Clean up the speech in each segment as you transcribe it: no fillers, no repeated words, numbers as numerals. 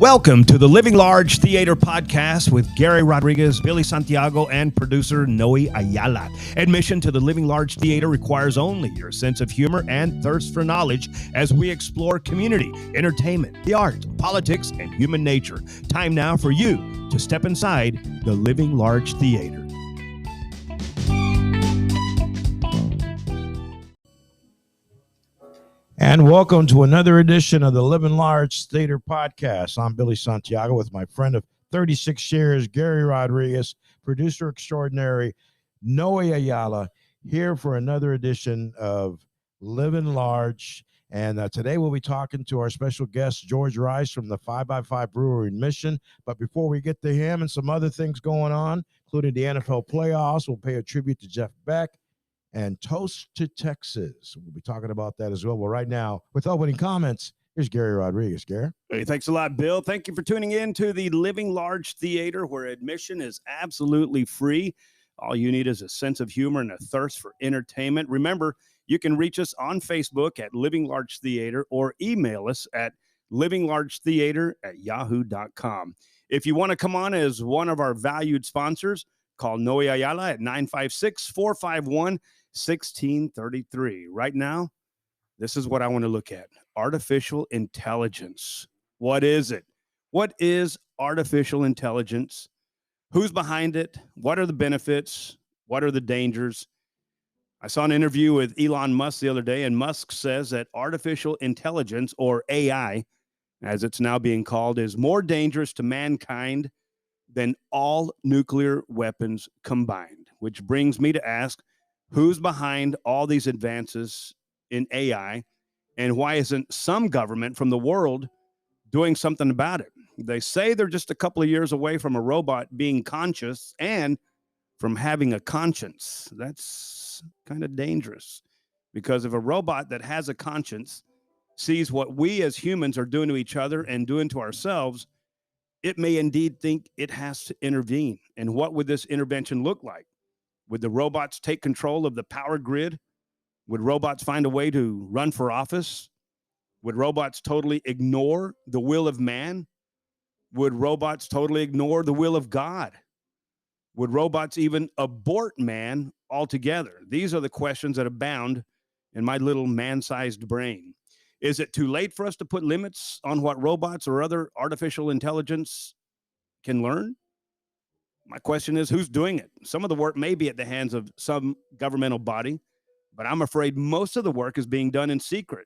Welcome to the Living Large Theater Podcast with Gary Rodriguez, Billy Santiago, and producer Noe Ayala. Admission to the Living Large Theater requires only your sense of humor and thirst for knowledge as we explore community, entertainment, the arts, politics, and human nature. Time now for you to step inside the Living Large Theater. And welcome to another edition of the Living Large Theater Podcast. I'm Billy Santiago with my friend of 36 years, Gary Rodriguez, producer extraordinary, Noe Ayala, here for another edition of Living Large. And today we'll be talking to our special guest, George Rice from the 5X5 Brewing Mission. But before we get to him and some other things going on, including the NFL playoffs, we'll pay a tribute to Jeff Beck and Toast to Texas. We'll be talking about that as well. Well, right now, with opening comments, here's Gary Rodriguez. Gary? Hey, thanks a lot, Bill. Thank you for tuning in to the Living Large Theater, where admission is absolutely free. All you need is a sense of humor and a thirst for entertainment. Remember, you can reach us on Facebook at Living Large Theater or email us at livinglargetheater@yahoo.com. If you want to come on as one of our valued sponsors, call Noe Ayala at 956-451-1633. Right now, this is what I want to look at. Artificial intelligence. What is it? What is artificial intelligence? Who's behind it? What are the benefits? What are the dangers? I saw an interview with Elon Musk the other day, and Musk says that artificial intelligence, or AI, as it's now being called, is more dangerous to mankind than all nuclear weapons combined, which brings me to ask, who's behind all these advances in AI, and why isn't some government from the world doing something about it? They say they're just a couple of years away from a robot being conscious and from having a conscience. That's kind of dangerous, because if a robot that has a conscience sees what we as humans are doing to each other and doing to ourselves, it may indeed think it has to intervene. And what would this intervention look like? Would the robots take control of the power grid? Would robots find a way to run for office? Would robots totally ignore the will of man? Would robots totally ignore the will of God? Would robots even abort man altogether? These are the questions that abound in my little man-sized brain. Is it too late for us to put limits on what robots or other artificial intelligence can learn? My question is, who's doing it? Some of the work may be at the hands of some governmental body, but I'm afraid most of the work is being done in secret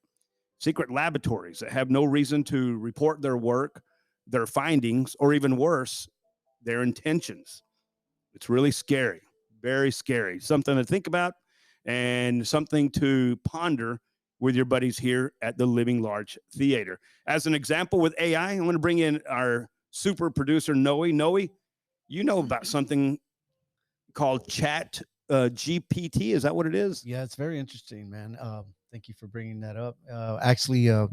laboratories that have no reason to report their work, their findings, or even worse, their intentions. It's really scary, very scary. Something to think about and something to ponder with your buddies here at the Living Large Theater. As an example with AI, I'm going to bring in our super producer, Noe. Noe, you know about something called Chat GPT. Is that what it is? Yeah, it's very interesting, man. Thank you for bringing that up. Actually, I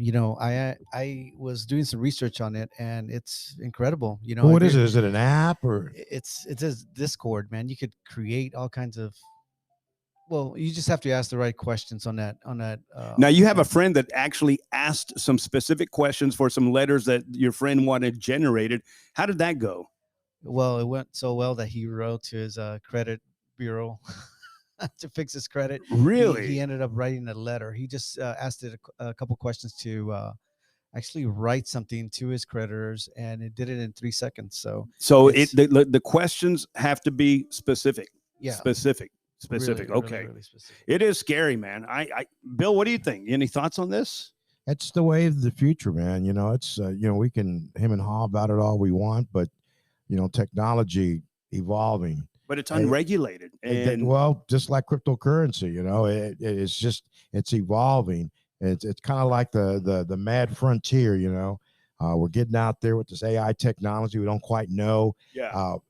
was doing some research on it, and it's incredible. What is it? Is it an app or? It says Discord, man. You could create all kinds of. Well, you just have to ask the right questions on that. Now, you have a friend that actually asked some specific questions for some letters that your friend wanted generated. How did that go? Well, it went so well that he wrote to his credit bureau to fix his credit. Really? He ended up writing a letter. He just asked it a couple questions to actually write something to his creditors, and it did it in 3 seconds. So the questions have to be specific. Yeah. Specific. Okay. Really specific. It is scary, man. Bill, what do you think? Any thoughts on this? It's the way of the future, man. It's, we can him and haw about it all we want, but, technology evolving. But it's unregulated. And well, just like cryptocurrency, it's evolving. It's kind of like the mad frontier, we're getting out there with this AI technology. We don't quite know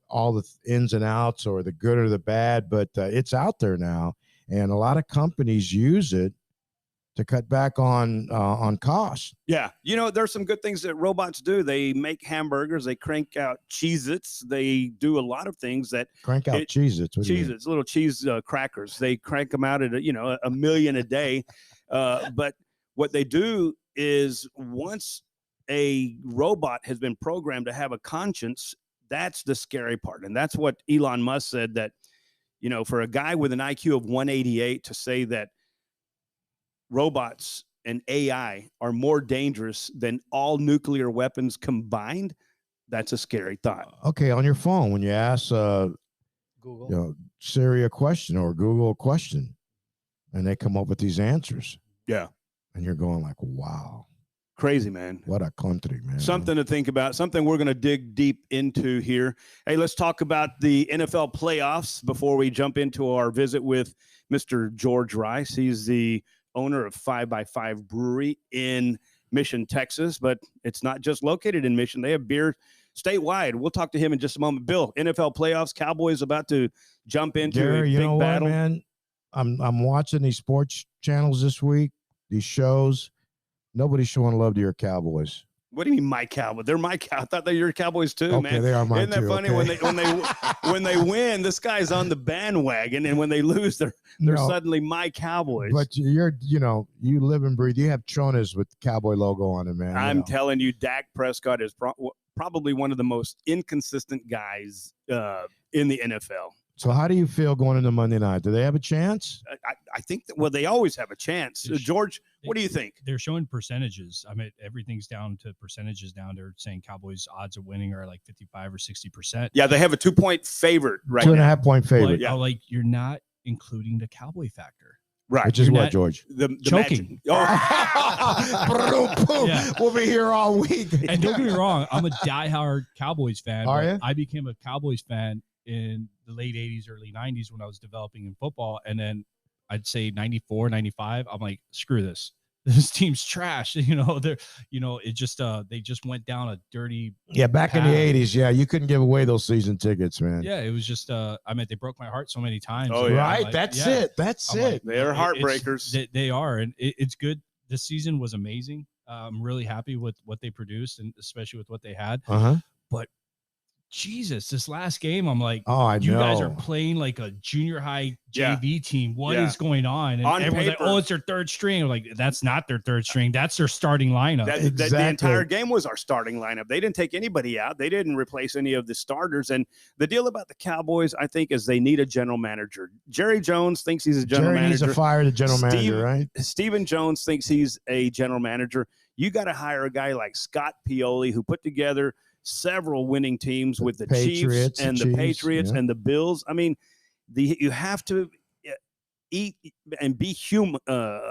all the ins and outs or the good or the bad, but it's out there now. And a lot of companies use it to cut back on costs. Yeah. There's some good things that robots do. They make hamburgers. They crank out Cheez-Its. They do a lot of things that crank out Cheez-Its. Cheez-Its, little cheese crackers. They crank them out at, a million a day. But what they do is once a robot has been programmed to have a conscience, that's the scary part. And that's what Elon Musk said, that, for a guy with an IQ of 188 to say that robots and AI are more dangerous than all nuclear weapons combined, that's a scary thought. Okay, on your phone, when you ask Google. Siri a question or Google a question, and they come up with these answers. Yeah. And you're going like, wow. Crazy, man. What a country, man. Something to think about, something we're going to dig deep into here. Hey, let's talk about the NFL playoffs before we jump into our visit with Mr. George Rice. He's the owner of 5x5 Brewery in Mission, Texas, but it's not just located in Mission. They have beer statewide. We'll talk to him in just a moment. Bill, NFL playoffs, Cowboys about to jump into Gary, a big battle. What, man? I'm watching these sports channels this week, these shows. Nobody's showing love to your Cowboys. What do you mean, my Cowboys? They're my Cowboys. I thought they were your Cowboys too, okay, man. They are mine. Isn't that too, funny okay? when they win, this guy's on the bandwagon, and when they lose, they're suddenly my Cowboys. But you live and breathe. You have Chonas with the Cowboy logo on it, man. I'm telling you, Dak Prescott is probably one of the most inconsistent guys in the NFL. So how do you feel going into Monday night? Do they have a chance? I think that, they always have a chance. George, what do you think? They're showing percentages. I mean, everything's down to percentages now. They're saying Cowboys' odds of winning are like 55 or 60%. Yeah, they have a 2-point favorite right 2.5 point favorite. But, like, you're not including the Cowboy factor. Right. Which is what, George? The choking. Yeah. We'll be here all week. And don't get me wrong, I'm a diehard Cowboys fan. Are you? I became a Cowboys fan in the late 80s, early 90s when I was developing in football. And then I'd say 94, 95, I'm like, screw this. This team's trash. They just went down a dirty back path. in the 80s. Yeah, you couldn't give away those season tickets, man. Yeah, it was just they broke my heart so many times. Oh, yeah. Right. That's it. That's it. They're heartbreakers. They are, and it's good. This season was amazing. I'm really happy with what they produced, and especially with what they had. But Jesus, this last game, I'm like, you guys are playing like a junior high JV team. What is going on? And everyone's like, it's their third string. I'm like, that's not their third string. That's their starting lineup. The entire game was our starting lineup. They didn't take anybody out. They didn't replace any of the starters. And the deal about the Cowboys, I think, is they need a general manager. Jerry Jones thinks he's a general manager. Needs to fire the general manager, right? Stephen Jones thinks he's a general manager. You got to hire a guy like Scott Pioli, who put together several winning teams with the Chiefs and the Patriots and the Bills. I mean, you have to eat and be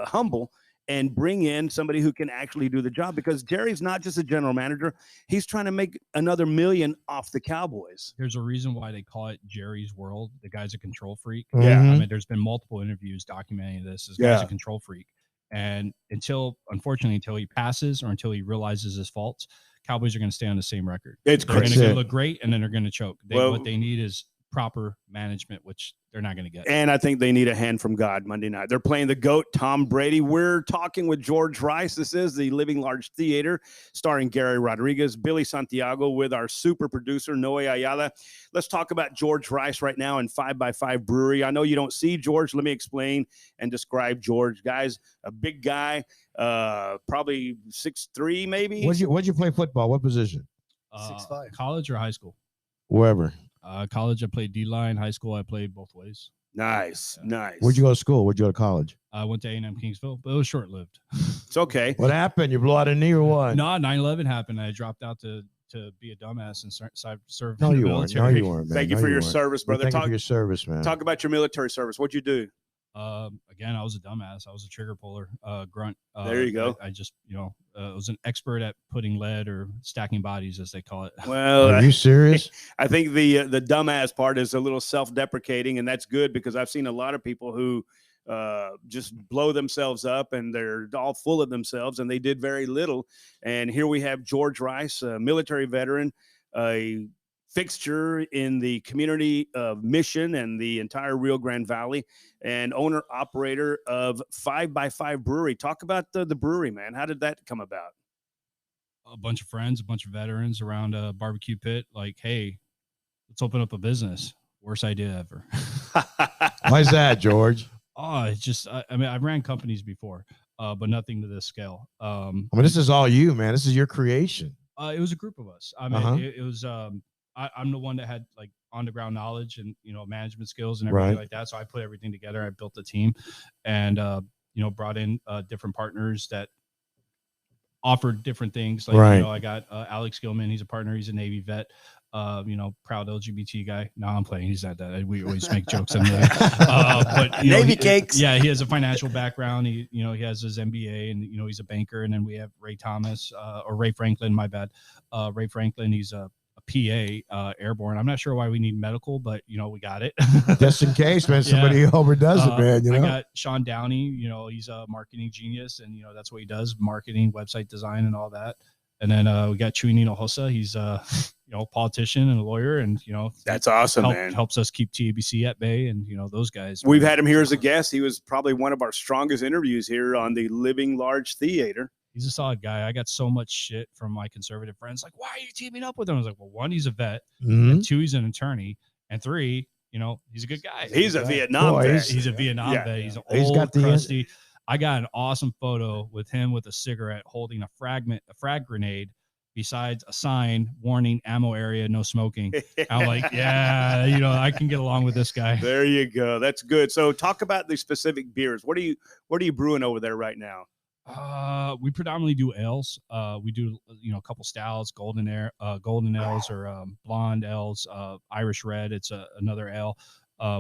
humble and bring in somebody who can actually do the job, because Jerry's not just a general manager. He's trying to make another $1 million off the Cowboys. There's a reason why they call it Jerry's world. The guy's a control freak. Yeah. I mean, there's been multiple interviews documenting this. This guy's a control freak. And until he passes or until he realizes his faults, Cowboys are going to stay on the same record. They're going to look great, and then they're going to choke. What they need is proper management, which they're not going to get. And I think they need a hand from God Monday night. They're playing the GOAT, Tom Brady. We're talking with George Rice. This is the Living Large Theater, starring Gary Rodriguez, Billy Santiago, with our super producer, Noe Ayala. Let's talk about George Rice right now in 5x5 Brewery. I know you don't see George. Let me explain and describe George. Guys, a big guy, probably 6'3", maybe. What'd you play football? What position? 6'5". College or high school? Wherever. College, I played D-line. High school, I played both ways. Nice. Where'd you go to school? Where'd you go to college? I went to A&M Kingsville, but it was short-lived. It's okay. What happened? You blew out a knee or what? No, 9/11 happened. I dropped out to be a dumbass and serve. No, in the you weren't. military. No, you weren't, man. Thank you for your service, brother. Thank you for your service, man. Talk about your military service. What'd you do? Again, I was a dumbass. I was a trigger puller, grunt. There you go. I just, was an expert at putting lead or stacking bodies, as they call it. Well, are you serious? I think the dumbass part is a little self-deprecating, and that's good, because I've seen a lot of people who just blow themselves up, and they're all full of themselves, and they did very little. And here we have George Rice, a military veteran, a fixture in the community of Mission and the entire Rio Grande Valley, and owner-operator of 5x5 Brewery. Talk about the brewery, man. How did that come about? A bunch of friends, a bunch of veterans around a barbecue pit. Like, hey, let's open up a business. Worst idea ever. Why's that, George? It's just, I ran companies before. but nothing to this scale. I mean, this is all you, man. This is your creation. It was a group of us. I mean, it was. I'm the one that had like on the ground knowledge and management skills and everything like that. So I put everything together. I built a team, and brought in different partners that offered different things. Like I got Alex Gilman. He's a partner. He's a Navy vet. Proud LGBT guy. No, I'm playing. He's not that. We always make jokes on that. But Navy cakes. Yeah, he has a financial background. He has his MBA, and he's a banker. And then we have Ray Thomas, or Ray Franklin. My bad. Ray Franklin. He's a PA, airborne. I'm not sure why we need medical, but we got it. Just in case, man. Somebody overdoes it, man. I got Sean Downey. He's a marketing genius, and that's what he does: marketing, website design, and all that. And then we got Chuy Hinojosa. He's politician and a lawyer, and that's awesome, man. Helps us keep TABC at bay, and those guys. We've had him here as a guest. He was probably one of our strongest interviews here on the Living Large Theater. He's a solid guy. I got so much shit from my conservative friends, like, why are you teaming up with him? I was like, well, 1, he's a vet, and 2, he's an attorney, and 3, he's a good guy. He's a Vietnam vet. He's a Vietnam vet. He's an old, crusty. I got an awesome photo with him with a cigarette holding a frag grenade besides a sign warning ammo area, no smoking. I'm like, yeah, I can get along with this guy. There you go. That's good. So talk about the specific beers. What are you brewing over there right now? We predominantly do ales. We do a couple stouts, golden ales or blonde ales, Irish red. It's another ale.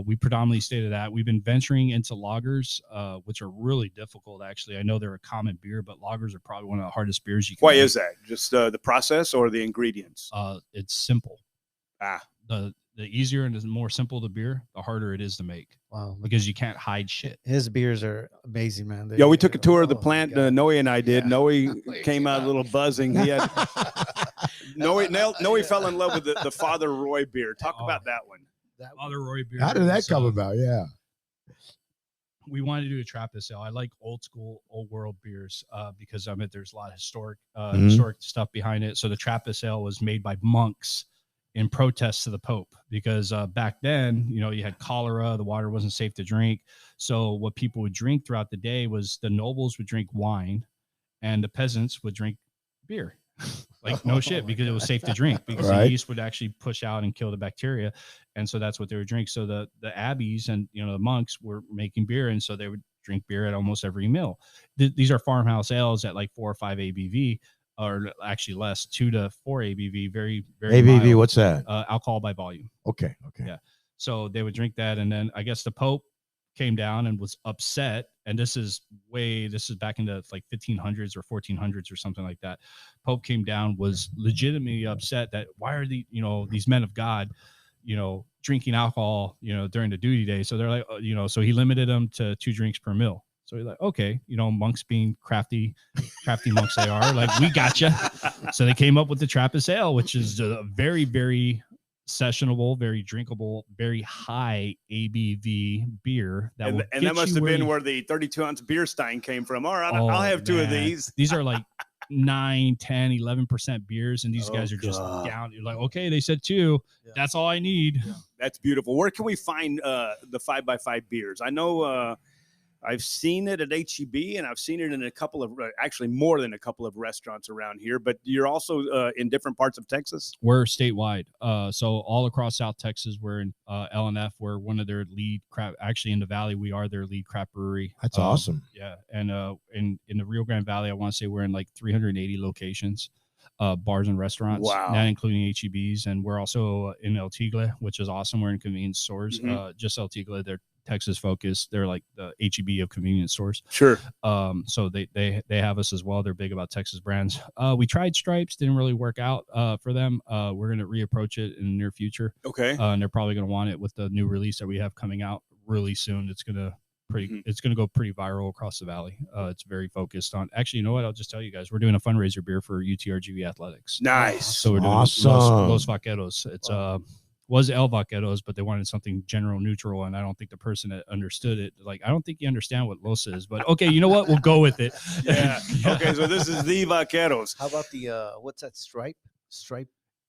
We predominantly stay to that. We've been venturing into lagers, which are really difficult, actually. I know they're a common beer, but lagers are probably one of the hardest beers you can Why make. is that? Just the process or the ingredients? It's simple. The easier and the more simple the beer, the harder it is to make. Wow. Because you can't hide shit. His beers are amazing, man. We took a tour of the plant. Noe and I did. Noe came out a little buzzing. He had Noe fell in love with the Father Roy beer. Talk about that one. Father Roy beer. How did that come about? Yeah. We wanted to do a Trappist ale. I like old school, old world beers because there's a lot of historic stuff behind it. So the Trappist ale was made by monks in protest to the Pope because back then, you had cholera, the water wasn't safe to drink. So what people would drink throughout the day was the nobles would drink wine and the peasants would drink beer. Like no shit, because it was safe to drink because the yeast would actually push out and kill the bacteria. And so that's what they would drink. So the abbeys and, the monks were making beer. And so they would drink beer at almost every meal. These are farmhouse ales at like 4 or 5 ABV. Or actually less, 2 to 4 ABV, very, very ABV. mild. What's that? Alcohol by volume. Okay. Yeah. So they would drink that, and then I guess the Pope came down and was upset. And this is back in the like 1500s or 1400s or something like that. Pope came down, was legitimately upset that why are these men of God, drinking alcohol, during the duty day. So they're like, so he limited them to 2 drinks per meal. So you're like, okay, monks being crafty monks they are, like, we gotcha. So they came up with the Trappist ale, which is a very, very sessionable, very drinkable, very high ABV beer. And that must have been where the 32-ounce beer stein came from. All right, I'll have 2 of these. These are like 9, 10, 11% beers, and these guys are just down. You're like, okay, they said 2. Yeah. That's all I need. Yeah. That's beautiful. Where can we find the 5x5 beers? I know I've seen it at HEB, and I've seen it in a couple of, actually more than a couple of restaurants around here, but you're also in different parts of Texas? We're statewide. So all across South Texas, we're in LNF. We're one of their lead craft, actually in the Valley, we are their lead craft brewery. That's awesome. Yeah. And in the Rio Grande Valley, I want to say we're in like 380 locations, bars and restaurants, not including HEBs. And we're also in El Tigre, which is awesome. We're in convenience stores, just El Tigre. They're Texas focused. They're like the HEB of convenience stores. Sure. So they have us as well. They're big about Texas brands. We tried Stripes, didn't really work out for them. We're going to reapproach it in the near future. Okay. And they're probably going to want it with the new release that we have coming out really soon. It's going to go pretty viral across the Valley. It's very focused on, actually, you know what? I'll just tell you guys, we're doing a fundraiser beer for UTRGV Athletics. Nice. So we're doing Los Vaqueros. It's was El Vaqueros, but they wanted something general neutral, and I don't think the person that understood it, like, I don't think you understand what Los is, but okay, you know what? We'll go with it. Yeah. Okay, so this is the Vaqueros. How about the what's that stripe?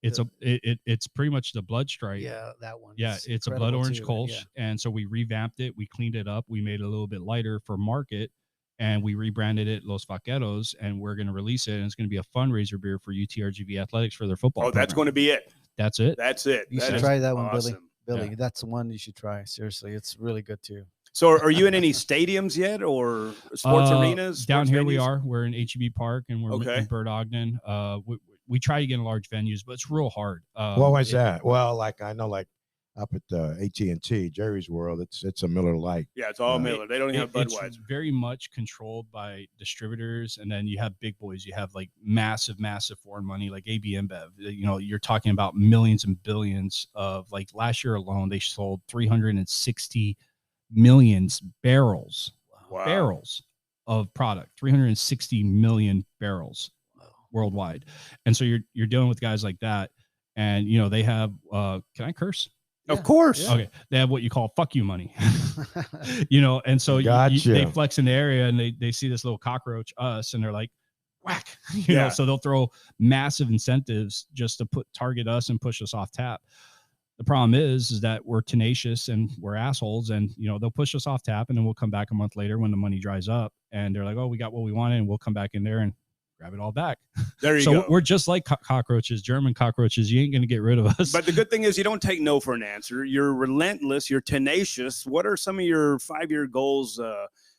It's pretty much the blood stripe. Yeah, that one. Yeah, it's a blood orange Kolsch, and so we revamped it, we cleaned it up, we made it a little bit lighter for market, and we rebranded it Los Vaqueros, and we're going to release it, and it's going to be a fundraiser beer for UTRGV Athletics for their football. That's going to be it. That's it. That's it. You should try that one, awesome. Billy. Yeah. That's the one you should try. Seriously, it's really good too. So are you in any stadiums yet, or sports arenas? Down here venues? we are. We're in HEB Park, and we're in Bird Ogden. We try to get in large venues, but it's real hard. What was that? Well, like I know, like up at the AT&T, Jerry's World, it's a Miller Lite. Yeah, it's all Miller. They don't have Budweiser. It's very much controlled by distributors, and then you have big boys. You have like massive foreign money, like AB InBev. You know, you're talking about millions and billions of, like, last year alone, they sold 360 million barrels of product, 360 million barrels worldwide. And so you're dealing with guys like that, and you know they have can I curse? Of course. Okay. They have what you call fuck you money. You know, and so they flex in the area, and they see this little cockroach, us, and they're like, whack. You know, so they'll throw massive incentives just to target us and push us off tap. The problem is that we're tenacious and we're assholes, and you know they'll push us off tap, and then we'll come back a month later when the money dries up, and they're like, "Oh, we got what we wanted," and we'll come back in there and grab it all back. There you go. So we're just like cockroaches, German cockroaches. You ain't going to get rid of us. But the good thing is you don't take no for an answer. You're relentless. You're tenacious. What are some of your 5-year goals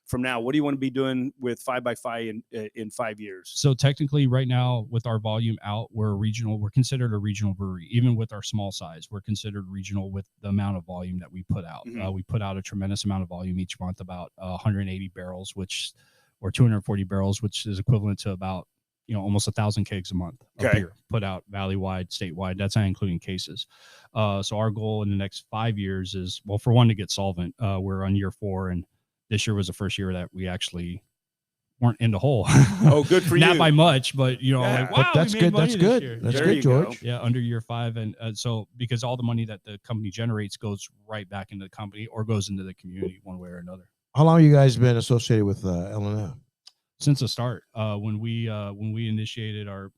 from now? What do you want to be doing with 5x5 in 5 years? So technically right now with our volume out, we're considered a regional brewery. Even with our small size, we're considered regional with the amount of volume that we put out. Mm-hmm. We put out a tremendous amount of volume each month, about 180 barrels, or 240 barrels, which is equivalent to about, you know, almost 1,000 kegs a month of beer put out valley-wide, statewide. That's not including cases. So our goal in the next 5 years is, well, for one, to get solvent. We're on year 4, and this year was the first year that we actually weren't in the hole. Oh, good for you. Not by much, but you know, like, wow, that's good. That's good. That's good, George. Yeah, under year 5, and so because all the money that the company generates goes right back into the company or goes into the community one way or another. How long have you guys been associated with L&F? Since the start, when we initiated our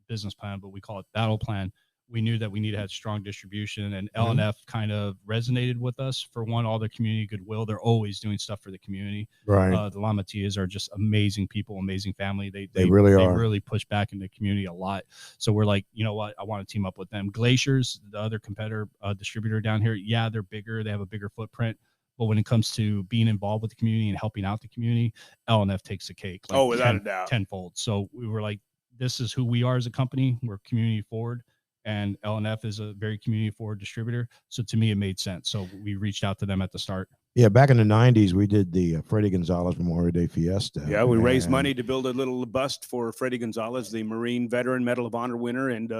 business plan, but we call it battle plan, we knew that we needed to have strong distribution, and L&F kind of resonated with us. For one, all their community goodwill. They're always doing stuff for the community. Right. The Lamatias are just amazing people, amazing family. They really are. They really push back in the community a lot. So we're like, you know what? I want to team up with them. Glaciers, the other competitor distributor down here, yeah, they're bigger. They have a bigger footprint. But when it comes to being involved with the community and helping out the community, L&F takes the cake. Like without a doubt. Tenfold. So we were like, this is who we are as a company. We're community forward, and L&F is a very community forward distributor. So to me, it made sense. So we reached out to them at the start. Yeah, back in the 90s, we did the Freddie Gonzalez Memorial Day Fiesta. Yeah, we raised money to build a little bust for Freddie Gonzalez, the Marine Veteran Medal of Honor winner, and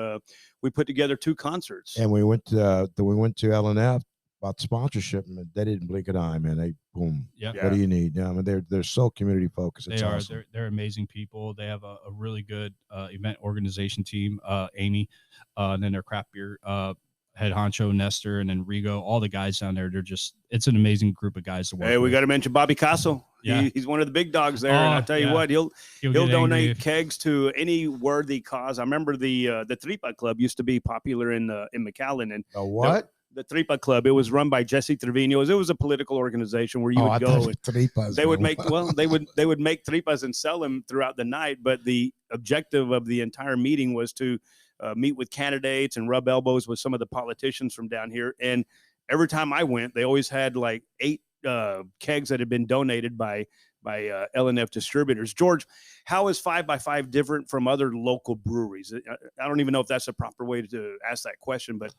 we put together 2 concerts. And we went to L&F. About sponsorship, and they didn't blink an eye, man. They boom. Yeah. What do you need? Yeah, I mean, they're so community focused. It's awesome. They're amazing people. They have a really good event organization team. Amy, and then their craft beer head honcho Nestor, and then Rigo. All the guys down there. It's an amazing group of guys to work. Hey, we with. got to mention Bobby Casso. Yeah. He's one of the big dogs there, and I tell you what, he'll donate kegs to any worthy cause. I remember the Tripa Club used to be popular in McAllen, and what? The Tripa Club. It was run by Jesse Trevino. It was a political organization where you would go. And they would make they would make tripas and sell them throughout the night. But the objective of the entire meeting was to meet with candidates and rub elbows with some of the politicians from down here. And every time I went, they always had like 8 kegs that had been donated by L&F distributors. George, how is 5x5 different from other local breweries? I don't even know if that's the proper way to ask that question, but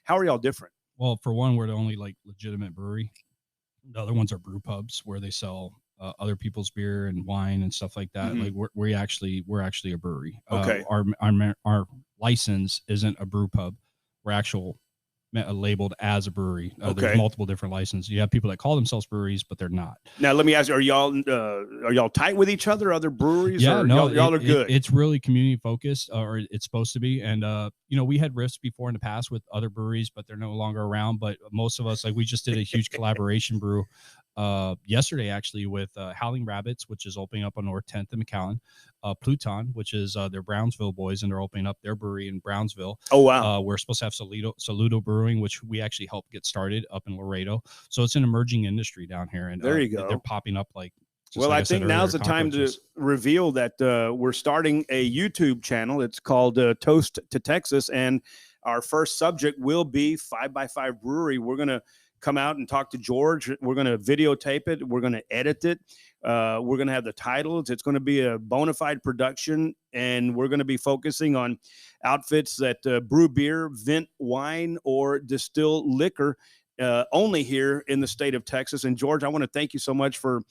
how are y'all different? Well, for one, we're the only like legitimate brewery. The other ones are brew pubs where they sell other people's beer and wine and stuff like that. Mm-hmm. Like we're actually a brewery. Okay. Our license isn't a brew pub. We're labeled as a brewery. There's multiple different licenses. You have people that call themselves breweries, but they're not. Now, let me ask you: Are y'all tight with each other? Other breweries? Yeah, no, y'all are good. It's really community focused, or it's supposed to be. And we had rifts before in the past with other breweries, but they're no longer around. But most of us, like, we just did a huge collaboration brew yesterday, actually, with Howling Rabbits, which is opening up on North 10th in McAllen. Pluton, which is their Brownsville boys, and they're opening up their brewery in Brownsville. Oh, wow. We're supposed to have Saludo Brewing, which we actually helped get started up in Laredo. So it's an emerging industry down here. And there you go. They're popping up like Well, I think now's the time to reveal that we're starting a YouTube channel. It's called Toast to Texas, and our first subject will be 5x5 Brewery. We're going to come out and talk to George. We're going to videotape it. We're going to edit it. We're going to have the titles. It's going to be a bona fide production, and we're going to be focusing on outfits that brew beer, vent wine, or distill liquor only here in the state of Texas. And George, I want to thank you so much for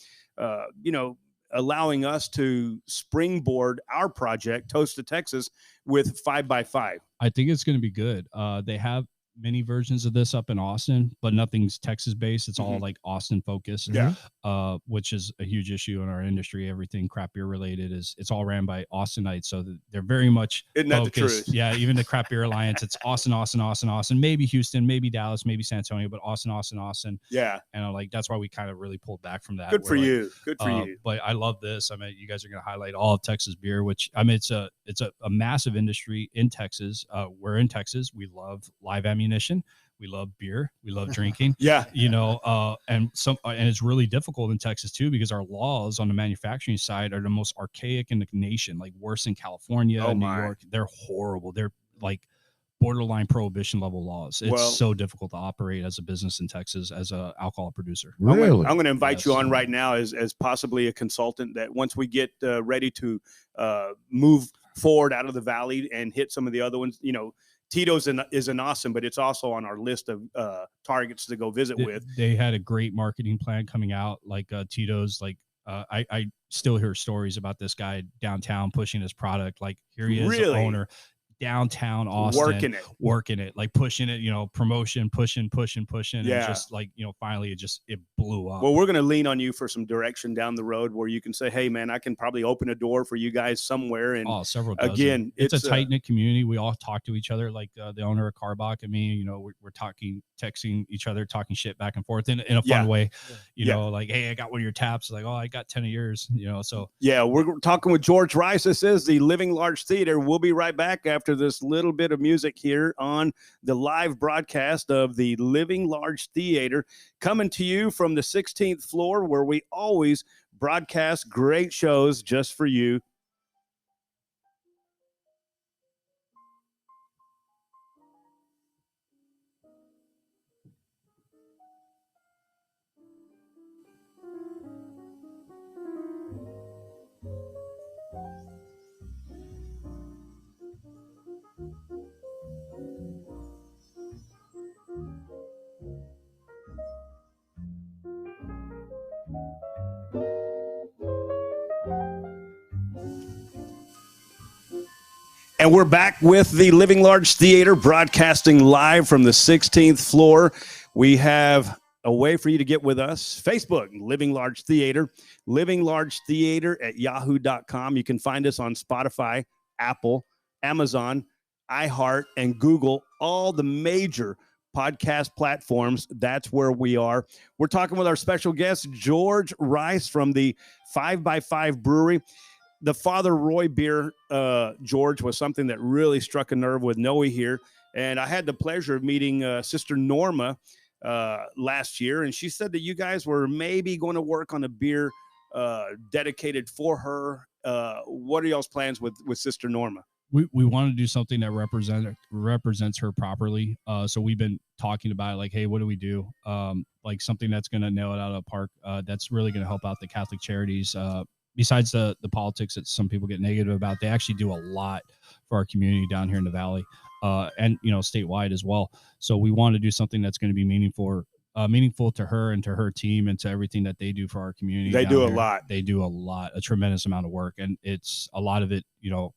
allowing us to springboard our project, Toast to Texas, with 5x5. I think it's going to be good. They have many versions of this up in Austin, but nothing's Texas based. It's all like Austin focused, which is a huge issue in our industry. Everything craft beer related it's all ran by Austinites, so they're very much Isn't that the truth? Yeah, even the Craft Beer Alliance, it's Austin, maybe Houston, maybe Dallas, maybe San Antonio, but Austin. Yeah, and that's why we kind of really pulled back from that. Good for you. But I love this. I mean, you guys are going to highlight all of Texas beer, which I mean, it's a massive industry in Texas. We're in Texas. We love live ammunition. We love beer. We love drinking. And it's really difficult in Texas too, because our laws on the manufacturing side are the most archaic in the nation, like worse than California and New York. They're horrible. They're like borderline prohibition level laws. It's so difficult to operate as a business in Texas as an alcohol producer. Really? I'm going to invite you on right now as possibly a consultant, that once we get ready to move forward out of the valley and hit some of the other ones, Tito's is an awesome, but it's also on our list of targets to go visit with. They had a great marketing plan coming out, like Tito's. Like I still hear stories about this guy downtown pushing his product. Like here he is, the owner. Downtown Austin, working it, like pushing it, promotion, pushing. Yeah. And just like, finally it blew up. Well, we're going to lean on you for some direction down the road where you can say, hey man, I can probably open a door for you guys somewhere. And several dozen. Again, it's a tight knit community. We all talk to each other, like the owner of Carbach and me, we're talking, texting each other, talking shit back and forth in a fun way, like, hey, I got one of your taps. Like, oh, I got 10 of yours, so. Yeah. We're talking with George Rice. This is the Living Large Theater. We'll be right back after this little bit of music here on the live broadcast of the Living Large Theater, coming to you from the 16th floor, where we always broadcast great shows just for you. And we're back with the Living Large Theater, broadcasting live from the 16th floor. We have a way for you to get with us. Facebook, Living Large Theater, Living Large Theater at yahoo.com. You can find us on Spotify, Apple, Amazon, iHeart, and Google, all the major podcast platforms. That's where we are. We're talking with our special guest, George Rice from the 5x5 Brewery. The Father Roy beer, George, was something that really struck a nerve with Noe here. And I had the pleasure of meeting Sister Norma last year. And she said that you guys were maybe going to work on a beer dedicated for her. What are y'all's plans with Sister Norma? We want to do something that represents her properly. So we've been talking about it, like, hey, what do we do? Like something that's going to nail it out of the park. That's really going to help out the Catholic charities. Besides the politics that some people get negative about, they actually do a lot for our community down here in the Valley, and statewide as well. So we want to do something that's going to be meaningful to her and to her team and to everything that they do for our community. They do here. A lot. They do a tremendous amount of work, and it's a lot of it.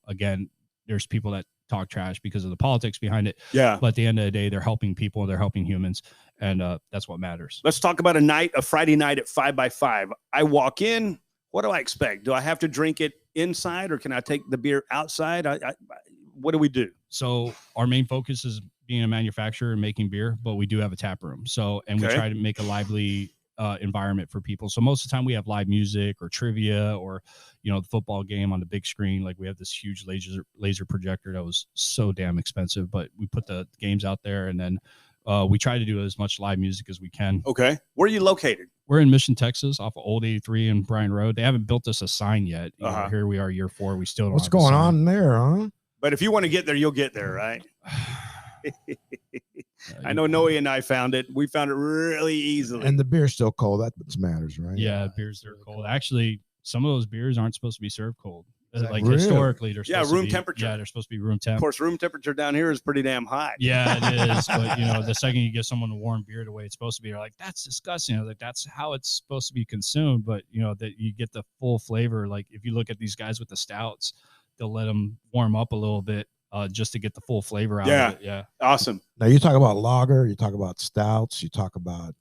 Again, there's people that talk trash because of the politics behind it. Yeah. But at the end of the day, they're helping people, they're helping humans, and that's what matters. Let's talk about a Friday night at 5x5. I walk in. What do I expect? Do I have to drink it inside, or can I take the beer outside? What do we do? So our main focus is being a manufacturer and making beer, but we do have a tap room. We try to make a lively environment for people. So most of the time we have live music or trivia or, the football game on the big screen. Like we have this huge laser projector that was so damn expensive, but we put the games out there, and then we try to do as much live music as we can. Okay. Where are you located? We're in Mission, Texas, off of Old 83 and Bryan Road. They haven't built us a sign yet. You know, here we are, year 4. We still don't What's have going on there, huh? But if you want to get there, you'll get there, right? I know Noe and I found it. We found it really easily. And the beer's still cold. That's what matters, right? Yeah, beers are cold. Actually, some of those beers aren't supposed to be served cold. Exactly. Like historically, they're supposed room to be, temperature. Yeah, they're supposed to be room temp. Of course, room temperature down here is pretty damn high. Yeah, it is. But you know, the second you give someone a warm beer the way it's supposed to be, you're like, that's disgusting. I was like, that's how it's supposed to be consumed. But you know, that you get the full flavor. Like if you look at these guys with the stouts, they'll let them warm up a little bit just to get the full flavor out of it. Yeah, awesome. Now you talk about lager, you talk about stouts, you talk about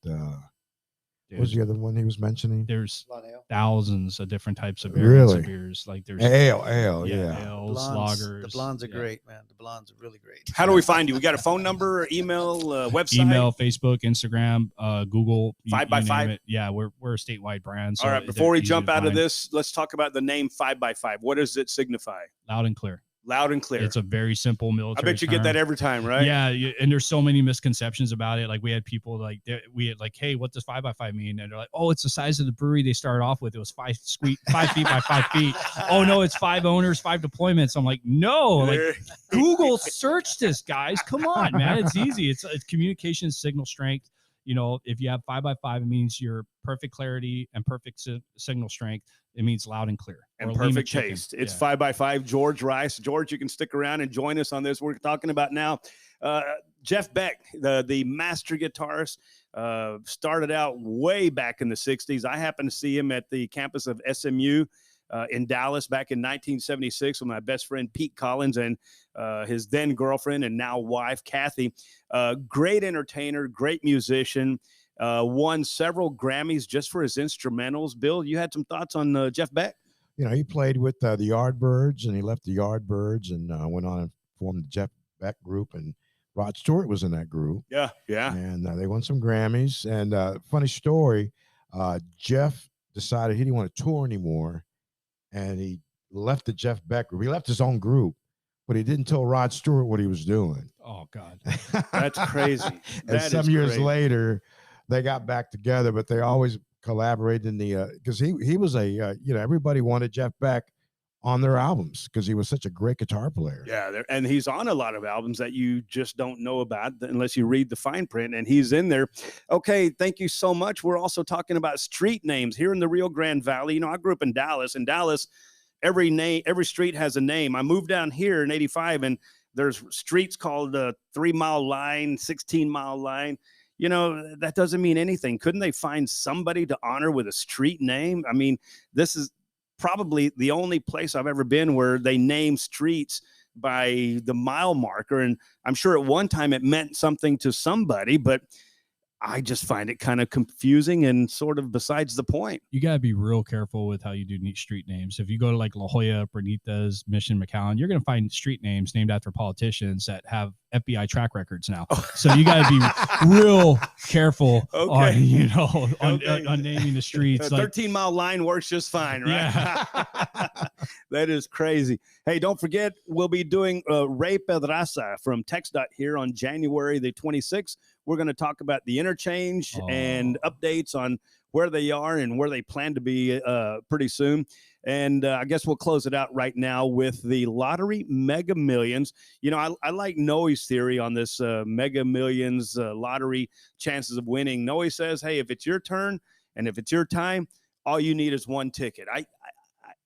what was the other one he was mentioning? There's thousands of different types of beers. Like there's ale, ales, lagers. The blondes are great, man. The blondes are really great. How do we find you? We got a phone number, email, website? Email, Facebook, Instagram, Google. 5x5? Yeah, we're a statewide brand. So all right, before we jump out of this, let's talk about the name 5x5. What does it signify? Loud and clear. Loud and clear. It's a very simple military I bet you term. get that every time, right? Yeah, and there's so many misconceptions about it. Like we had people like hey, what does 5x5 mean? And they're like, oh, it's the size of the brewery they started off with. It was 5 feet by 5 feet. Oh no, it's 5 owners, 5 deployments. I'm like, no, like Google search this, guys. Come on, man, it's easy. It's communication signal strength. You know, if you have 5x5, it means your perfect clarity and perfect signal strength. It means loud and clear and perfect taste. It's 5x5. George Rice. George, you can stick around and join us on this. We're talking about now Jeff Beck, the master guitarist, started out way back in the 60s. I happened to see him at the campus of SMU in Dallas back in 1976 with my best friend Pete Collins and his then girlfriend and now wife Kathy. Great entertainer, great musician. Won several Grammys just for his instrumentals. Bill, you had some thoughts on Jeff Beck? You know, he played with the Yardbirds, and he left the Yardbirds and went on and formed the Jeff Beck group, and Rod Stewart was in that group. Yeah. And they won some Grammys. And funny story, Jeff decided he didn't want to tour anymore, and he left the Jeff Beck group. He left his own group, but he didn't tell Rod Stewart what he was doing. Oh, God. That's crazy. And some years later, they got back together, but they always collaborated in the because he was a everybody wanted Jeff Beck on their albums because he was such a great guitar player. Yeah, and he's on a lot of albums that you just don't know about unless you read the fine print, and he's in there. Okay, thank you so much. We're also talking about street names here in the Rio Grande Valley. You know, I grew up in Dallas. In Dallas, every street has a name. I moved down here in 85, and there's streets called 3 Mile Line, 16 Mile Line. You know, that doesn't mean anything. Couldn't they find somebody to honor with a street name? I mean, this is probably the only place I've ever been where they name streets by the mile marker. And I'm sure at one time it meant something to somebody, but I just find it kind of confusing and sort of besides the point. You got to be real careful with how you do street names. If you go to like La Jolla, Bernitas, Mission, McAllen, you're going to find street names named after politicians that have FBI track records now. So you got to be real careful on naming the streets. 13 Mile Line works just fine, right? Yeah. That is crazy. Hey, don't forget, we'll be doing Ray Pedraza from TxDOT here on January the 26th. We're going to talk about the interchange and updates on where they are and where they plan to be pretty soon. And I guess we'll close it out right now with the Lottery Mega Millions. You know, I like Noe's theory on this Mega Millions lottery chances of winning. Noe says, hey, if it's your turn and if it's your time, all you need is one ticket.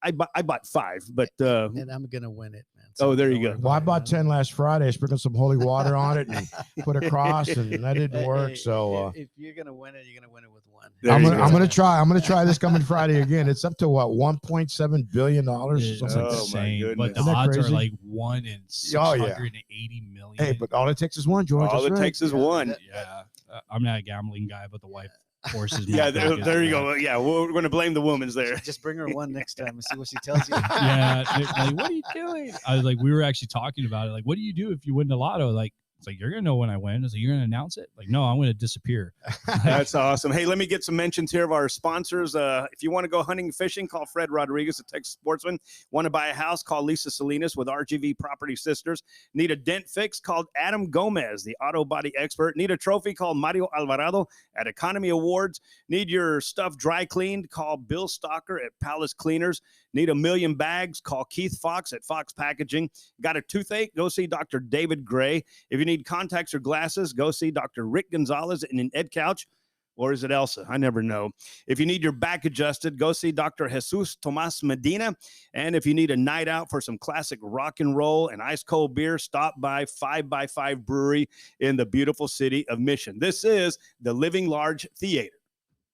I bought 5, but and I'm gonna win it, man. So there you go. Well, I bought 10 last Friday. I sprinkled some holy water on it and put a cross, and that didn't work. So if you're gonna win it, you're gonna win it with one. I'm gonna try. I'm gonna try this coming Friday again. It's up to what, $1.7 billion or something. Insane. But the odds are like 1 in 680 million. Hey, but all it takes is one, George. All it takes is one. Yeah. I'm not a gambling guy, but the wife forces me. Yeah, there you go. Yeah, we're going to blame the women's there. Just bring her one next time and see what she tells you. Yeah, like, what are you doing? I was like, we were actually talking about it. Like, what do you do if you win the lotto? Like, It's like, you're going to know when I win. It's like, you're going to announce it? Like, no, I'm going to disappear. That's awesome. Hey, let me get some mentions here of our sponsors. If you want to go hunting and fishing, call Fred Rodriguez at Texas Sportsman. Want to buy a house, call Lisa Salinas with RGV Property Sisters. Need a dent fix, called Adam Gomez, the auto body expert. Need a trophy, called Mario Alvarado at Economy Awards. Need your stuff dry cleaned, call Bill Stalker at Palace Cleaners. Need a million bags, call Keith Fox at Fox Packaging. Got a toothache? Go see Dr. David Gray. If you need contacts or glasses, go see Dr. Rick Gonzalez in an Ed Couch. Or is it Elsa? I never know. If you need your back adjusted, go see Dr. Jesus Tomas Medina. And if you need a night out for some classic rock and roll and ice cold beer, stop by 5x5 Brewery in the beautiful city of Mission. This is the Living Large Theater.